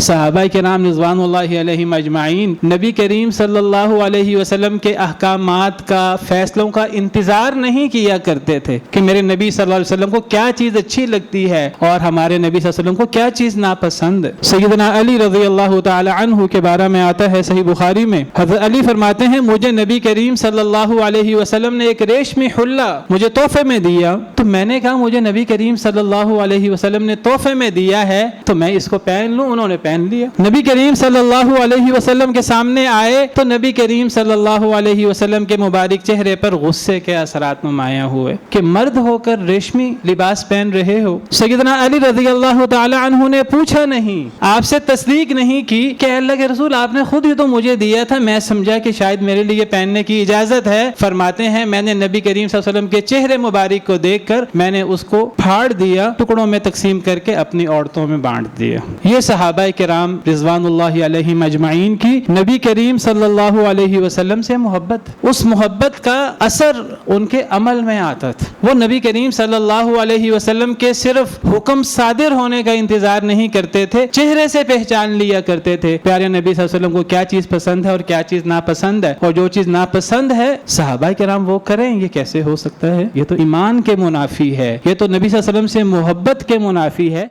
صحابہ کرام رضوانُاللہ علیہم اجمعین نبی کریم صلی اللہ علیہ وسلم کے احکامات کا، فیصلوں کا انتظار نہیں کیا کرتے تھے کہ میرے نبی صلی اللہ علیہ وسلم کو کیا چیز اچھی لگتی ہے اور ہمارے نبی صلی اللہ علیہ وسلم کو کیا چیز ناپسند۔ سیدنا علی رضی اللہ تعالی عنہ کے بارے میں آتا ہے صحیح بخاری میں، حضرت علی فرماتے ہیں مجھے نبی کریم صلی اللہ علیہ وسلم نے ایک ریشمی حلہ مجھے تحفے میں دیا، تو میں نے کہا مجھے نبی کریم صلی اللہ علیہ وسلم نے تحفے میں دیا ہے تو میں اس کو پہن لوں۔ انہوں نے پہن لیا۔ نبی کریم صلی اللہ علیہ وسلم کے سامنے آئے تو نبی کریم صلی اللہ علیہ وسلم کے مبارک چہرے پر غصے کے اثرات نمایاں ہوئے کہ مرد ہو کر ریشمی لباس پہن رہے ہو۔ سیدنا علی رضی اللہ تعالی عنہ نے پوچھا نہیں، آپ سے تصدیق نہیں کی کہ اللہ کے رسول آپ نے خود ہی تو مجھے دیا تھا، میں سمجھا کہ شاید میرے لیے پہننے کی اجازت ہے۔ فرماتے ہیں میں نے نبی کریم صلی اللہ علیہ وسلم کے چہرے مبارک کو دیکھ کر میں نے اس کو پھاڑ دیا، ٹکڑوں میں تقسیم کر کے اپنی عورتوں میں بانٹ دیا۔ یہ صحابہ کرام رضوان اللہ علیہم اجمعین کی نبی کریم صلی اللہ علیہ وسلم سے محبت، اس محبت کا اثر ان کے عمل میں آتا تھا۔ وہ نبی کریم صلی اللہ علیہ وسلم کے صرف حکم صادر ہونے کا انتظار نہیں کرتے تھے، چہرے سے پہچان لیا کرتے تھے پیارے نبی صلی اللہ علیہ وسلم کو کیا چیز پسند ہے اور کیا چیز ناپسند ہے، اور جو چیز ناپسند ہے صحابہ کرام وہ کریں، یہ کیسے ہو سکتا ہے؟ یہ تو ایمان کے منافی ہے، یہ تو نبی صلی اللہ علیہ وسلم سے محبت کے منافی ہے۔